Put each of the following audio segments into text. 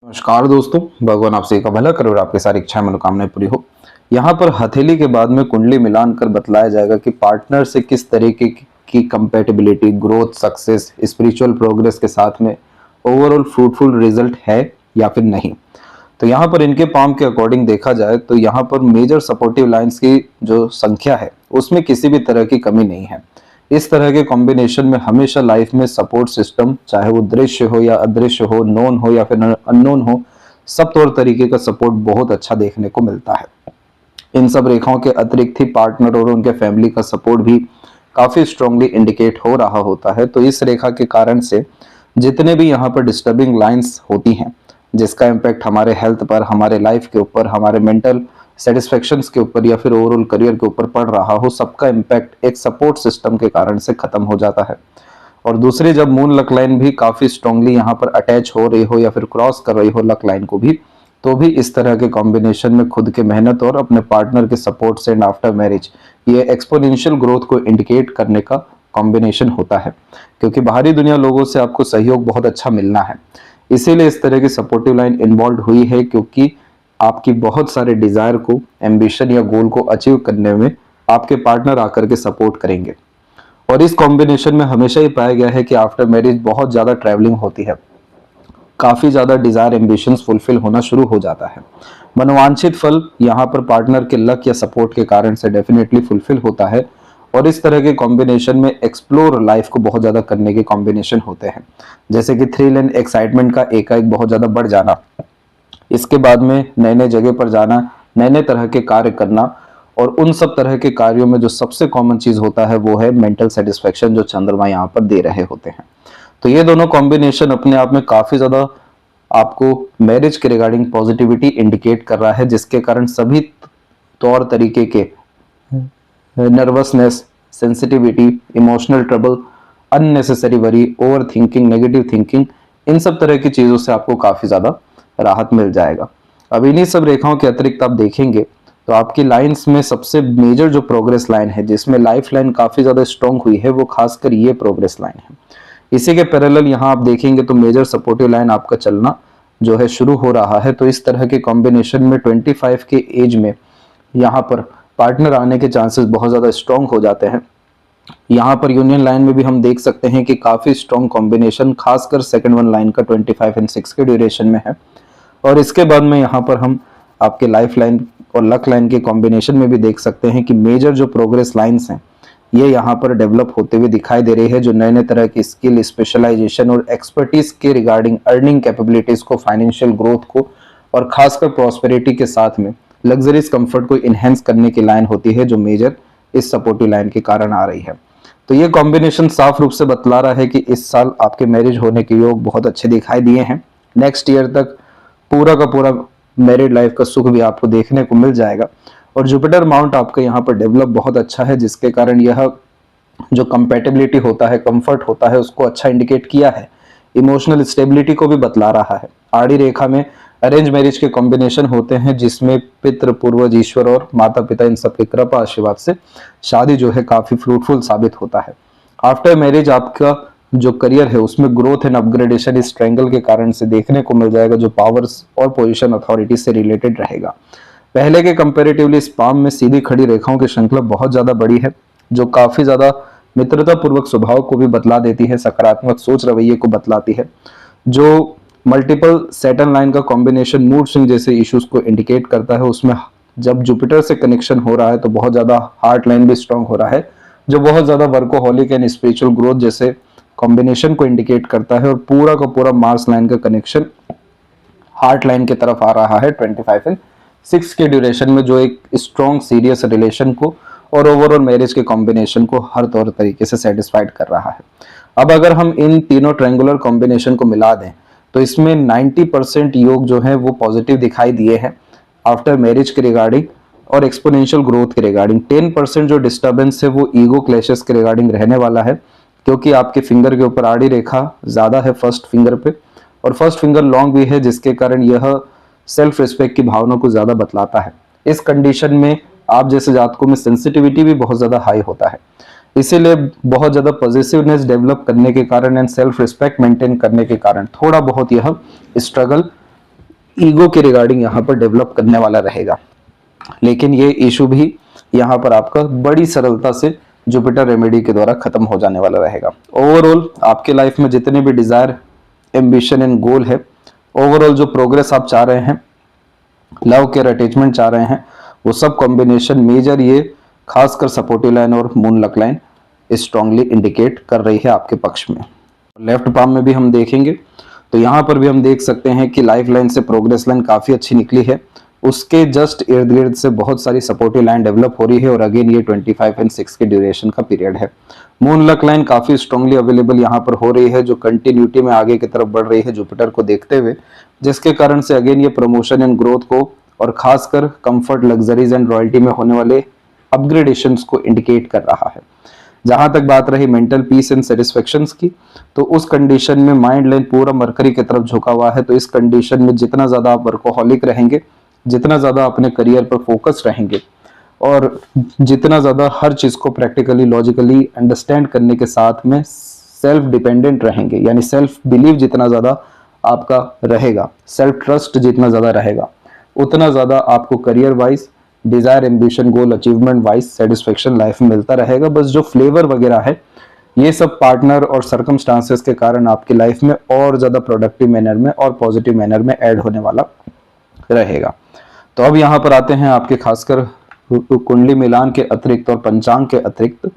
नमस्कार दोस्तों, भगवान आप सभी का भला करे और आपकी सारी इच्छाएं मनोकामनाएं पूरी हो। यहाँ पर हथेली के बाद में कुंडली मिलान कर बतलाया जाएगा कि पार्टनर से किस तरीके की compatibility, growth, success, spiritual progress के साथ में ओवरऑल फ्रूटफुल रिजल्ट है या फिर नहीं। तो यहाँ पर इनके पाम के अकॉर्डिंग देखा जाए तो यहाँ पर मेजर सपोर्टिव लाइंस की जो संख्या है उसमें किसी भी तरह की कमी नहीं है। इस तरह के कॉम्बिनेशन में हमेशा लाइफ में सपोर्ट सिस्टम, चाहे वो दृश्य हो या अदृश्य हो, नोन हो या फिर अननोन हो, सब तौर तरीके का सपोर्ट बहुत अच्छा देखने को मिलता है। इन सब रेखाओं के अतिरिक्त ही पार्टनर और उनके फैमिली का सपोर्ट भी काफी स्ट्रांगली इंडिकेट हो रहा होता है। तो इस रेखा के कारण से जितने भी यहाँ पर डिस्टर्बिंग लाइंस होती हैं, जिसका इम्पैक्ट हमारे हेल्थ पर, हमारे लाइफ के ऊपर, हमारे मेंटल सेटिस्फेक्शंस के ऊपर या फिर ओवरऑल करियर के ऊपर पड़ रहा हो, सबका इम्पैक्ट एक सपोर्ट सिस्टम के कारण से खत्म हो जाता है। और दूसरी, जब मून लक लाइन भी काफी स्ट्रांगली यहाँ पर अटैच हो रही हो या फिर क्रॉस कर रही हो लक लाइन को भी, तो भी इस तरह के कॉम्बिनेशन में खुद के मेहनत और अपने पार्टनर के सपोर्ट से एंड आफ्टर मैरिज ये एक्सपोनेंशियल ग्रोथ को इंडिकेट करने का कॉम्बिनेशन होता है, क्योंकि बाहरी दुनिया लोगों से आपको सहयोग बहुत अच्छा मिलना है। इसीलिए इस तरह की सपोर्टिव लाइन इन्वॉल्व हुई है, क्योंकि आपकी बहुत सारे डिजायर को, एम्बिशन या गोल को अचीव करने में आपके पार्टनर आकर के सपोर्ट करेंगे। और इस कॉम्बिनेशन में हमेशा ही पाया गया है कि आफ्टर मैरिज बहुत ज्यादा ट्रैवलिंग होती है, काफी ज्यादा डिजायर, एम्बिशंस फुलफिल होना शुरू हो जाता है। मनोवांछित फल यहाँ पर पार्टनर के लक या सपोर्ट के कारण से डेफिनेटली फुलफिल होता है। और इस तरह के कॉम्बिनेशन में एक्सप्लोर लाइफ को बहुत ज्यादा करने के कॉम्बिनेशन होते हैं, जैसे कि थ्रिल एंड एक्साइटमेंट का एकाएक बहुत ज्यादा बढ़ जाना, इसके बाद में नए नए जगह पर जाना, नए नए तरह के कार्य करना, और उन सब तरह के कार्यों में जो सबसे कॉमन चीज होता है वो है मेंटल सेटिस्फेक्शन, जो चंद्रमा यहाँ पर दे रहे होते हैं। तो ये दोनों कॉम्बिनेशन अपने आप में काफी ज्यादा आपको मैरिज के रिगार्डिंग पॉजिटिविटी इंडिकेट कर रहा है, जिसके कारण सभी तौर तरीके के nervousness, sensitivity, emotional trouble, unnecessary worry, over thinking, negative thinking, इन सब तरह की चीजों से आपको काफी ज्यादा राहत मिल जाएगा। अब इन्हीं सब रेखाओं के अतिरिक्त आप देखेंगे तो आपकी लाइंस में सबसे मेजर जो प्रोग्रेस लाइन है, जिसमें लाइफ लाइन काफी ज्यादा स्ट्रॉन्ग हुई है, वो खासकर ये प्रोग्रेस लाइन है। इसी के पैरेलल यहाँ आप देखेंगे तो मेजर सपोर्टिव लाइन आपका चलना जो है शुरू हो रहा है। तो इस तरह के कॉम्बिनेशन में 25 के एज में यहाँ पर पार्टनर आने के चांसेस बहुत ज्यादा स्ट्रॉन्ग हो जाते हैं। यहाँ पर यूनियन लाइन में भी हम देख सकते हैं कि काफी स्ट्रॉन्ग कॉम्बिनेशन खासकर सेकंड वन लाइन का 25 एंड 6 के ड्यूरेशन में है। और इसके बाद में यहाँ पर हम आपके लाइफ लाइन और लक लाइन के कॉम्बिनेशन में भी देख सकते हैं कि मेजर जो प्रोग्रेस लाइंस हैं ये यहाँ पर डेवलप होते हुए दिखाई दे रही है, जो नए नए तरह की स्किल, स्पेशलाइजेशन और एक्सपर्टीज के रिगार्डिंग अर्निंग कैपेबिलिटीज को, फाइनेंशियल ग्रोथ को और खासकर प्रॉस्पेरिटी के साथ में लग्जरीज कंफर्ट को इनहेंस करने की लाइन होती है, जो मेजर इस सपोर्टिव लाइन के कारण आ रही है। तो ये कॉम्बिनेशन साफ रूप से बतला रहा है कि इस साल आपके मैरिज होने के योग बहुत अच्छे दिखाई दिए हैं। नेक्स्ट ईयर तक पूरा का पूरा मैरिड लाइफ का सुख भी आपको देखने को मिल जाएगा। और जुपिटर माउंट आपका यहाँ पर डेवलप बहुत अच्छा है, जिसके कारण यह जो कंपैटिबिलिटी होता है, कंफर्ट होता है, उसको अच्छा इंडिकेट किया है। इमोशनल स्टेबिलिटी को भी बतला रहा है। आड़ी रेखा में अरेंज मैरिज के कॉम्बिनेशन होते हैं, जिसमें पितृ, पूर्वज, ईश्वर और माता पिता, इन सबके कृपा आशीर्वाद से शादी जो है काफी फ्रूटफुल साबित होता है। आफ्टर मैरिज आपका जो करियर है उसमें ग्रोथ एंड अपग्रेडेशन इस ट्रायंगल के कारण से देखने को मिल जाएगा, जो पावर्स और पोजीशन अथॉरिटी से रिलेटेड रहेगा। पहले के कंपैरेटिवली इस पाम में सीधी खड़ी रेखाओं की श्रृंखला बहुत ज्यादा बड़ी है, जो काफी ज्यादा मित्रता पूर्वक स्वभाव को भी बतला देती है, सकारात्मक सोच रवैये को बतलाती है। जो मल्टीपल सैटर्न लाइन का कॉम्बिनेशन मूड स्विंग जैसे इश्यूज को इंडिकेट करता है, उसमें जब जुपिटर से कनेक्शन हो रहा है तो बहुत ज्यादा हार्ट लाइन भी स्ट्रांग हो रहा है, जो बहुत ज्यादा वर्कोहॉलिक एंड स्पिरिचुअल ग्रोथ जैसे कॉम्बिनेशन को इंडिकेट करता है। और पूरा का पूरा मार्स लाइन का कनेक्शन हार्ट लाइन की तरफ आ रहा है 25 एंड 6 के ड्यूरेशन में, जो एक स्ट्रॉन्ग सीरियस रिलेशन को और ओवरऑल मैरिज के कॉम्बिनेशन को हर तौर तरीके से सेटिस्फाइड कर रहा है। अब अगर हम इन तीनों ट्रायंगुलर कॉम्बिनेशन को मिला दें तो इसमें 90% योग जो है वो पॉजिटिव दिखाई दिए हैं आफ्टर मैरिज के रिगार्डिंग और एक्सपोनेंशियल ग्रोथ के रिगार्डिंग। 10% जो डिस्टर्बेंस है वो ईगो क्लैशेस के रिगार्डिंग रहने वाला है, क्योंकि आपके फिंगर के ऊपर आड़ी रेखा ज्यादा है फर्स्ट फिंगर पे, और फर्स्ट फिंगर लॉन्ग भी है, जिसके कारण यह सेल्फ रिस्पेक्ट की भावना को ज्यादा बतलाता है। इस कंडीशन में आप जैसे जातकों में सेंसिटिविटी भी बहुत ज्यादा हाई होता है, इसीलिए बहुत ज्यादा पॉजिटिवनेस डेवलप करने के कारण एंड सेल्फ रिस्पेक्ट मेंटेन करने के कारण थोड़ा बहुत यह स्ट्रगल ईगो के रिगार्डिंग यहाँ पर डेवलप करने वाला रहेगा, लेकिन ये इशू भी यहाँ पर आपका बड़ी सरलता से जुपिटर रेमेडी के द्वारा खत्म हो जाने वाला रहेगा। ओवरऑल आपके लाइफ में जितने भी डिजायर, एम्बिशन एंड गोल है, ओवरऑल जो प्रोग्रेस आप चाह रहे हैं, लव केयर अटैचमेंट चाह रहे हैं, वो सब कॉम्बिनेशन मेजर ये खासकर सपोर्टिव लाइन और moon luck line strongly indicate कर रही है आपके पक्ष में। लेफ्ट पाम में भी हम देखेंगे तो यहाँ पर भी हम देख सकते हैं कि लाइफ लाइन से प्रोग्रेस लाइन काफी अच्छी निकली है, उसके जस्ट इर्द गिर्द से बहुत सारी सपोर्टिव लाइन डेवलप हो रही है और अगेन ये 25 एंड 6 के ड्यूरेशन का पीरियड है। मून लक लाइन काफी स्ट्रांगली अवेलेबल यहाँ पर हो रही है, जो कंटिन्यूटी में आगे की तरफ बढ़ रही है जुपिटर को देखते हुए, जिसके कारण से अगेन ये प्रमोशन एंड ग्रोथ को और खासकर कंफर्ट, लग्जरीज एंड रॉयल्टी में होने वाले अपग्रेडेशंस को इंडिकेट कर रहा है। जहां तक बात रही मेंटल पीस एंड सेटिस्फेक्शंस की, तो उस कंडीशन में माइंड लाइन पूरा मरकरी की तरफ झुका हुआ है, तो इस कंडीशन में जितना ज्यादा आप वर्कोहॉलिक रहेंगे, जितना ज्यादा अपने करियर पर फोकस रहेंगे और जितना ज्यादा हर चीज को प्रैक्टिकली, लॉजिकली अंडरस्टैंड करने के साथ में सेल्फ डिपेंडेंट रहेंगे, यानी सेल्फ बिलीव जितना ज्यादा आपका रहेगा, सेल्फ ट्रस्ट जितना ज्यादा रहेगा, उतना ज्यादा आपको career wise, desire, ambition, goal achievement wise satisfaction life में मिलता रहेगा। बस जो फ्लेवर वगैरह है ये सब पार्टनर और सर्कमस्टांसेस के कारण आपकी लाइफ में और ज्यादा प्रोडक्टिव मैनर में और पॉजिटिव मैनर में ऐड होने वाला रहेगा। तो अब यहाँ पर आते हैं आपके खासकर कुंडली मिलान के अतिरिक्त और पंचांग के अतिरिक्त।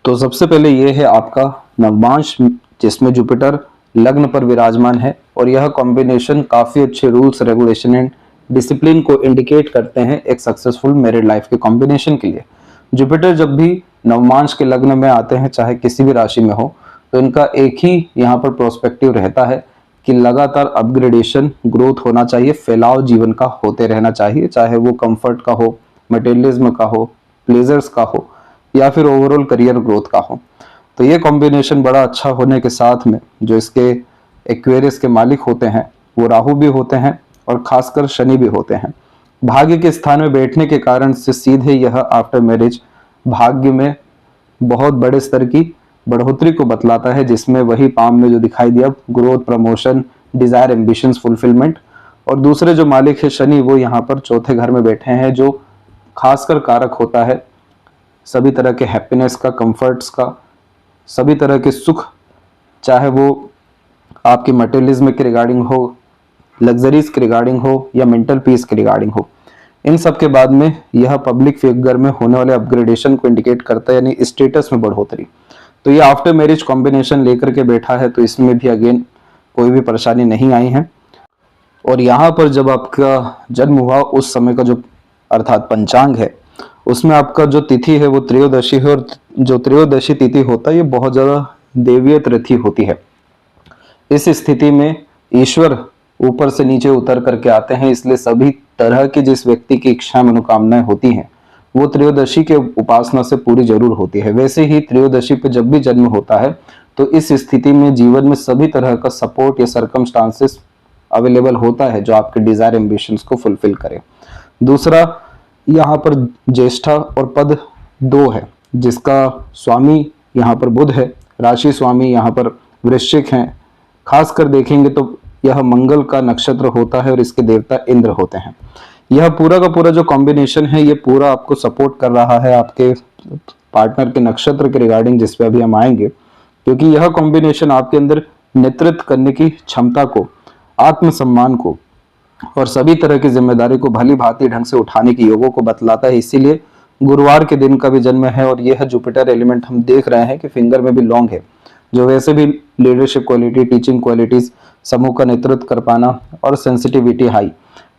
तो सबसे पहले ये है आपका नवमांश, जिसमें जुपिटर लग्न पर विराजमान है और यह कॉम्बिनेशन काफी अच्छे रूल्स, रेगुलेशन एंड डिसिप्लिन को इंडिकेट करते हैं एक सक्सेसफुल मैरिड लाइफ के कॉम्बिनेशन के लिए। जुपिटर जब भी नवमांश के लग्न में आते हैं, चाहे किसी भी राशि में हो, तो इनका एक ही यहाँ पर प्रोस्पेक्टिव रहता है कि लगातार अपग्रेडेशन, ग्रोथ होना चाहिए, फैलाव जीवन का होते रहना चाहिए, चाहे वो कंफर्ट का हो, मटेरियलिज्म का हो, प्लेजर्स का हो या फिर ओवरऑल करियर ग्रोथ का हो। तो ये कॉम्बिनेशन बड़ा अच्छा होने के साथ में जो इसके एक्वेरियस के मालिक होते हैं वो राहु भी होते हैं और खासकर शनि भी होते हैं। भाग्य के स्थान में बैठने के कारण से सीधे यह आफ्टर मैरिज भाग्य में बहुत बड़े स्तर की बढ़ोतरी को बतलाता है, जिसमें वही पाम में जो दिखाई दिया growth, promotion, desire, ambitions, fulfilment. और दूसरे जो मालिक है शनि, वो यहाँ पर चौथे घर में बैठे हैं, जो खासकर कारक होता है सभी तरह के हैप्पीनेस का, कंफर्ट्स का, सभी तरह के सुख, चाहे वो आपके मटेरियलिज्म के रिगार्डिंग हो, लग्जरीज के रिगार्डिंग हो या मेंटल पीस के रिगार्डिंग हो। इन सब के बाद में यह पब्लिक फिगर में होने वाले अपग्रेडेशन को इंडिकेट करता है, यानी स्टेटस में बढ़ोतरी। तो ये आफ्टर मैरिज कॉम्बिनेशन लेकर के बैठा है, तो इसमें भी अगेन कोई भी परेशानी नहीं आई है। और यहाँ पर जब आपका जन्म हुआ उस समय का जो अर्थात पंचांग है, उसमें आपका जो तिथि है वो त्रयोदशी है, और जो त्रयोदशी तिथि होता है ये बहुत ज्यादा देवीय तिथि होती है। इस स्थिति में ईश्वर ऊपर से नीचे उतर करके आते हैं, इसलिए सभी तरह की जिस व्यक्ति की इच्छा, मनोकामनाएं होती हैं वो त्रयोदशी के उपासना से पूरी जरूर होती है। वैसे ही त्रयोदशी पे जब भी जन्म होता है तो इस स्थिति में जीवन में सभी तरह का सपोर्ट या सर्कमस्टांसेस अवेलेबल होता है जो आपके डिजायर, एम्बिशंस को फुलफिल करे। दूसरा, यहाँ पर ज्येष्ठा और पद 2 है, जिसका स्वामी यहाँ पर बुध है, राशि स्वामी यहाँ पर वृश्चिक हैं। खासकर देखेंगे तो यह मंगल का नक्षत्र होता है और इसके देवता इंद्र होते हैं। यह पूरा का पूरा जो कॉम्बिनेशन है ये पूरा आपको सपोर्ट कर रहा है आपके पार्टनर के नक्षत्र के रिगार्डिंग, जिस पे अभी हम आएंगे, क्योंकि यह कॉम्बिनेशन आपके अंदर नेतृत्व करने की क्षमता को, आत्मसम्मान को और सभी तरह की जिम्मेदारी को भली भांति ढंग से उठाने की योगों को बतलाता है। इसीलिए गुरुवार के दिन का भी जन्म है और यह जुपिटर एलिमेंट हम देख रहे हैं कि फिंगर में भी लॉन्ग है, जो वैसे भी लीडरशिप क्वालिटी, टीचिंग क्वालिटीज, समूह का नेतृत्व कर पाना और सेंसिटिविटी हाई,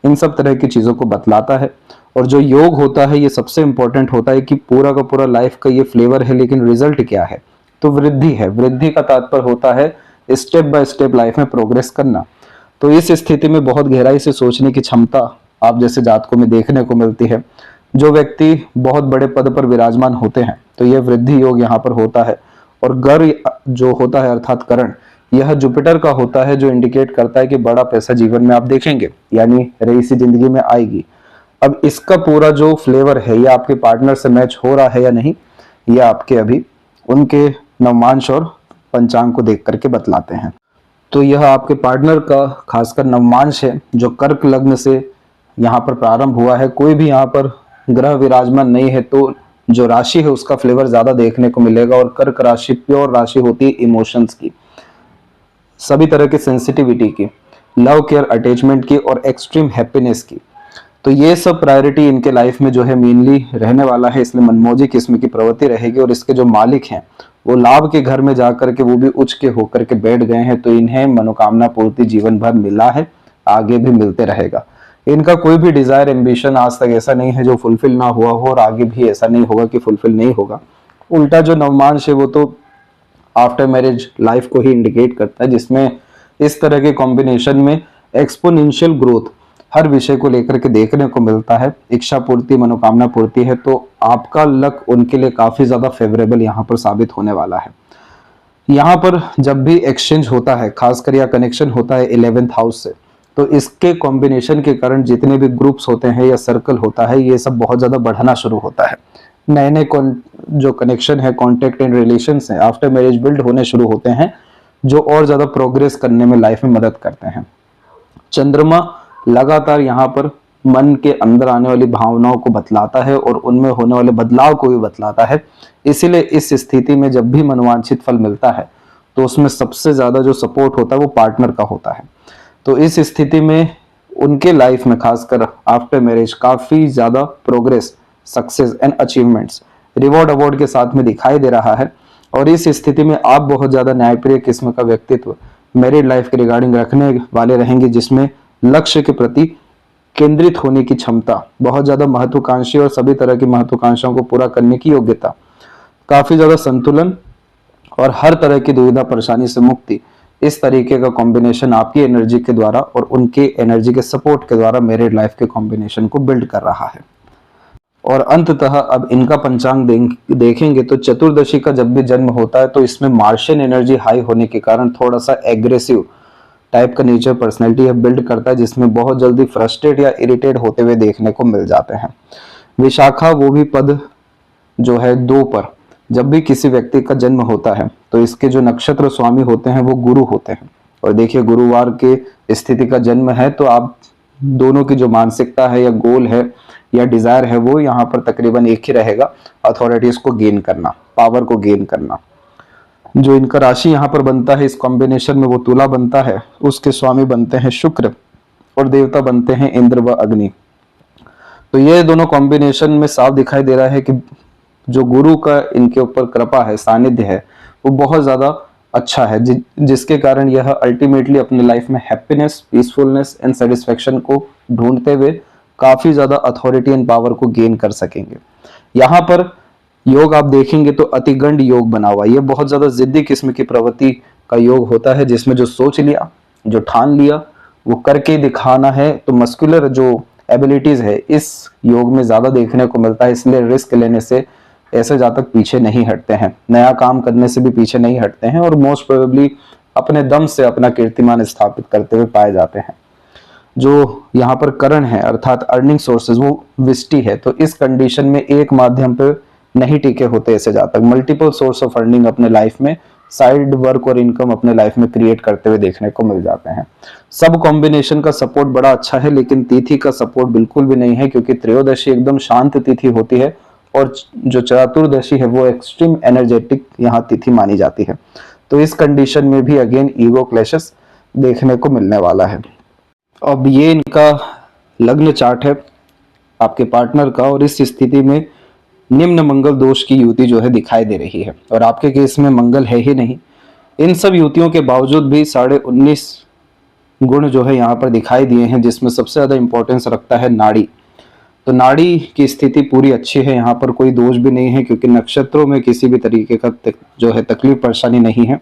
इन सब तरह की चीजों को बतलाता है। और जो योग होता है ये सबसे इंपॉर्टेंट होता है कि पूरा का पूरा लाइफ का ये फ्लेवर है, लेकिन रिजल्ट क्या है? तो वृद्धि है। वृद्धि का तात्पर्य होता है स्टेप बाय स्टेप लाइफ में प्रोग्रेस करना। तो इस स्थिति में बहुत गहराई से सोचने की क्षमता आप जैसे जातकों में देखने को मिलती है। जो व्यक्ति बहुत बड़े पद पर विराजमान होते हैं तो यह वृद्धि योग यहाँ पर होता है। और गर जो होता है अर्थात करण, यह जुपिटर का होता है, जो इंडिकेट करता है कि बड़ा पैसा जीवन में आप देखेंगे, यानी रईसी जिंदगी में आएगी। अब इसका पूरा जो फ्लेवर है ये आपके पार्टनर से मैच हो रहा है या नहीं, ये आपके अभी उनके नवमांश और पंचांग को देख करके बतलाते हैं। तो यह आपके पार्टनर का खासकर नवमांश है जो कर्क लग्न से यहाँ पर प्रारंभ हुआ है। कोई भी यहाँ पर ग्रह विराजमान नहीं है तो जो राशि है उसका फ्लेवर ज्यादा देखने को मिलेगा। और कर्क राशि प्योर राशि होती है इमोशंस की, सभी तरह की सेंसिटिविटी की, लव केयर अटैचमेंट की और एक्सट्रीम हैप्पीनेस की। तो ये सब प्रायोरिटी इनके लाइफ में जो है मेनली रहने वाला है, इसलिए मनमोजी किस्म की प्रवृत्ति रहेगी। और इसके जो मालिक हैं वो लाभ के घर में जाकर के वो भी उच्च के होकर के बैठ गए हैं, तो इन्हें मनोकामना पूर्ति जीवन भर मिला है, आगे भी मिलते रहेगा। इनका कोई भी डिजायर एम्बिशन आज तक ऐसा नहीं है जो फुलफिल ना हुआ हो, और आगे भी ऐसा नहीं होगा कि फुलफिल नहीं होगा। उल्टा जो नवमांश है वो तो आफ्टर मैरिज लाइफ को ही इंडिकेट करता है, जिसमें इस तरह के कॉम्बिनेशन में एक्सपोनेंशियल ग्रोथ हर विषय को लेकर के देखने को मिलता है। इच्छा पूर्ति, मनोकामना पूर्ति है, तो आपका लक उनके लिए काफी ज्यादा फेवरेबल यहाँ पर साबित होने वाला है। यहाँ पर जब भी एक्सचेंज होता है, खासकर या कनेक्शन होता है 11th हाउस से, तो इसके कॉम्बिनेशन के कारण जितने भी ग्रुप्स होते हैं या सर्कल होता है ये सब बहुत ज्यादा बढ़ना शुरू होता है। नए नए जो कनेक्शन है, कॉन्टेक्ट एंड रिलेशन है, आफ्टर मैरिज बिल्ड होने शुरू होते हैं, जो और ज्यादा प्रोग्रेस करने में लाइफ में मदद करते हैं। चंद्रमा लगातार यहाँ पर मन के अंदर आने वाली भावनाओं को बतलाता है और उनमें होने वाले बदलाव को भी बतलाता है। इसीलिए इस स्थिति में जब भी मनोवांछित फल मिलता है तो उसमें सबसे ज्यादा जो सपोर्ट होता है वो पार्टनर का होता है। तो इस स्थिति में उनके लाइफ में खासकर आफ्टर मैरिज काफी ज्यादा progress, success and achievements reward award के साथ में दिखाई दे रहा है। और इस स्थिति में आप बहुत ज्यादा न्यायप्रिय किस्म का व्यक्तित्व मैरिड लाइफ के रिगार्डिंग रखने वाले रहेंगे, जिसमें लक्ष्य के प्रति केंद्रित होने की क्षमता, बहुत ज्यादा महत्वाकांक्षी और सभी तरह की महत्वाकांक्षाओं को पूरा करने की योग्यता, काफी ज्यादा संतुलन और हर तरह की दुविधा परेशानी से मुक्ति, इस तरीके का कॉम्बिनेशन आपकी एनर्जी के द्वारा और उनके एनर्जी के सपोर्ट के द्वारा मैरिड लाइफ के कॉम्बिनेशन को बिल्ड कर रहा है। और अंततः अब इनका पंचांग देखेंगे तो चतुर्दशी का जब भी जन्म होता है तो इसमें मार्शियन एनर्जी हाई होने के कारण थोड़ा सा एग्रेसिव टाइप का नेचर पर्सनैलिटी है बिल्ड करता है, जिसमें बहुत जल्दी फ्रस्ट्रेट या इरिटेट होते हुए देखने को मिल जाते हैं। विशाखा वो भी पद जो है 2 पर जब भी किसी व्यक्ति का जन्म होता है तो इसके जो नक्षत्र स्वामी होते हैं वो गुरु होते हैं। और देखिए गुरुवार के स्थिति का जन्म है तो आप दोनों की जो मानसिकता है या गोल है या डिजायर है वो यहाँ पर तकरीबन एक ही रहेगा, अथॉरिटीज को गेन करना, पावर को गेन करना। जो इनका राशि यहाँ पर बनता है इस कॉम्बिनेशन में वो तुला बनता है, उसके स्वामी बनते हैं शुक्र और देवता बनते हैं इंद्र व अग्नि। तो ये दोनों कॉम्बिनेशन में साफ दिखाई दे रहा है कि जो गुरु का इनके ऊपर कृपा है, सानिध्य है, वो बहुत ज्यादा अच्छा है, जिसके कारण यह अल्टीमेटली अपने लाइफ में हैप्पीनेस, पीसफुलनेस एंड सेटिस्फेक्शन को ढूंढते हुए काफी ज्यादा अथॉरिटी एंड पावर को गेन कर सकेंगे। यहाँ पर योग आप देखेंगे तो अतिगंड योग बना हुआ, ये बहुत ज्यादा जिद्दी किस्म की प्रवृत्ति का योग होता है, जिसमें जो सोच लिया, जो ठान लिया वो करके दिखाना है। तो मस्कुलर जो एबिलिटीज है इस योग में ज्यादा देखने को मिलता है, इसलिए रिस्क लेने से ऐसे जातक पीछे नहीं हटते हैं, नया काम करने से भी पीछे नहीं हटते हैं और मोस्ट प्रोबेबली अपने दम से अपना कीर्तिमान स्थापित करते हुए पाए जाते हैं। जो यहाँ पर करण है अर्थात अर्निंग सोर्सेज वो विष्टि है, तो इस कंडीशन में एक माध्यम पे नहीं टिके होते ऐसे जातक मल्टीपल सोर्स ऑफ अर्निंग अपने लाइफ में, साइड वर्क और इनकम अपने लाइफ में क्रिएट करते हुए देखने को मिल जाते हैं। सब कॉम्बिनेशन का सपोर्ट बड़ा अच्छा है, लेकिन तिथि का सपोर्ट बिल्कुल भी नहीं है, क्योंकि त्रयोदशी एकदम शांत तिथि होती है और जो चतुर्दशी है वो एक्सट्रीम एनर्जेटिक यहाँ तिथि मानी जाती है। तो इस कंडीशन में भी अगेन ईगो क्लैशेस देखने को मिलने वाला है। अब ये इनका लग्न चार्ट है आपके पार्टनर का, और इस स्थिति में निम्न मंगल दोष की युति जो है दिखाई दे रही है, और आपके केस में मंगल है ही नहीं। इन सब युतियों के बावजूद भी 19.5 गुण जो है यहाँ पर दिखाई दिए हैं, जिसमें सबसे ज्यादा इंपॉर्टेंस रखता है नाड़ी। तो नाड़ी की स्थिति पूरी अच्छी है, यहाँ पर कोई दोष भी नहीं है, क्योंकि नक्षत्रों में किसी भी तरीके का जो है तकलीफ परेशानी नहीं है।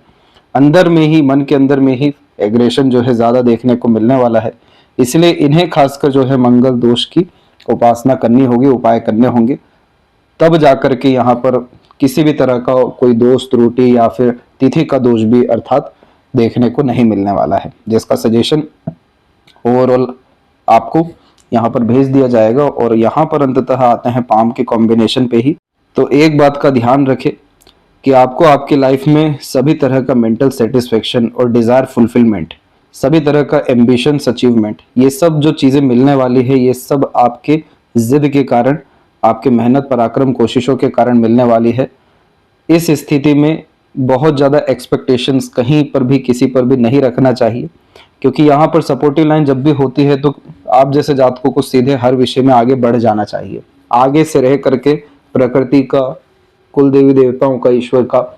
अंदर में ही, मन के अंदर में ही एग्रेशन जो है ज्यादा देखने को मिलने वाला है, इसलिए इन्हें खासकर जो है मंगल दोष की उपासना करनी होगी, उपाय करने होंगे, तब जाकर के यहाँ पर किसी भी तरह का कोई दोष त्रुटि या फिर तिथि का दोष भी अर्थात देखने को नहीं मिलने वाला है, जिसका सजेशन ओवरऑल आपको यहाँ पर भेज दिया जाएगा। और यहाँ पर अंततः आते हैं पाम के कॉम्बिनेशन पे ही। तो एक बात का ध्यान रखें कि आपको आपकी लाइफ में सभी तरह का मेंटल सेटिस्फेक्शन और डिजायर फुलफिलमेंट, सभी तरह का एम्बिशंस अचीवमेंट, ये सब जो चीजें मिलने वाली है, ये सब आपके जिद के कारण, आपके मेहनत पराक्रम कोशिशों के कारण मिलने वाली है। इस स्थिति में बहुत ज़्यादा एक्सपेक्टेशंस कहीं पर भी किसी पर भी नहीं रखना चाहिए, क्योंकि यहाँ पर सपोर्टिव लाइन जब भी होती है तो आप जैसे जातकों को सीधे हर विषय में आगे बढ़ जाना चाहिए। आगे से रह करके प्रकृति का, कुल देवी देवताओं का, ईश्वर का,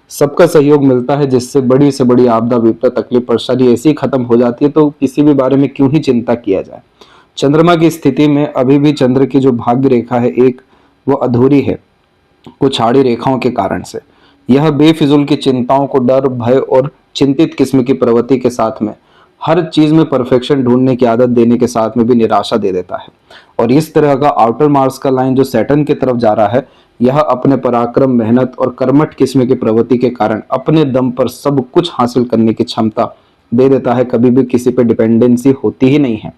सबका सहयोग मिलता है, जिससे बड़ी से बड़ी आपदा विपदा तकलीफ परेशानी ऐसी खत्म हो जाती है। तो किसी भी बारे में क्यों ही चिंता किया जाए। चंद्रमा की स्थिति में अभी भी चंद्र की जो भाग्य रेखा है एक, वो अधूरी है कुछ आड़ी रेखाओं के कारण से। यह बेफिजूल की चिंताओं को डर, भय और चिंतित किस्म की प्रवृत्ति के साथ में हर चीज में परफेक्शन ढूंढने की आदत देने के साथ में भी निराशा दे देता है। और इस तरह का आउटर मार्स का लाइन जो सैटर्न की तरफ जा रहा है, यह अपने पराक्रम, मेहनत और कर्मठ किस्म की प्रवृत्ति के कारण अपने दम पर सब कुछ हासिल करने की क्षमता दे देता है। कभी भी किसी पे डिपेंडेंसी होती ही नहीं है।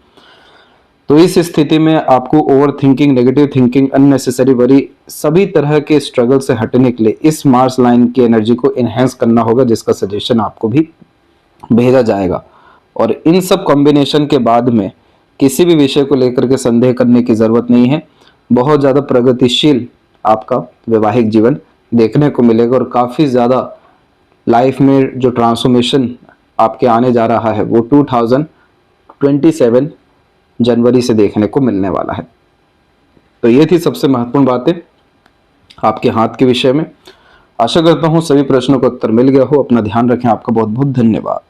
तो इस स्थिति में आपको over thinking, negative thinking, unnecessary worry, सभी तरह के स्ट्रगल से हटने के लिए इस मार्स लाइन की एनर्जी को इनहेंस करना होगा, जिसका सजेशन आपको भी भेजा जाएगा। और इन सब कॉम्बिनेशन के बाद में किसी भी विषय को लेकर के संदेह करने की जरूरत नहीं है। बहुत ज्यादा प्रगतिशील आपका वैवाहिक जीवन देखने को मिलेगा और काफी ज्यादा लाइफ में जो ट्रांसफॉर्मेशन आपके आने जा रहा है वो 2027 जनवरी से देखने को मिलने वाला है। तो ये थी सबसे महत्वपूर्ण बातें आपके हाथ के विषय में। आशा करता हूं सभी प्रश्नों का उत्तर मिल गया हो। अपना ध्यान रखें। आपका बहुत बहुत धन्यवाद।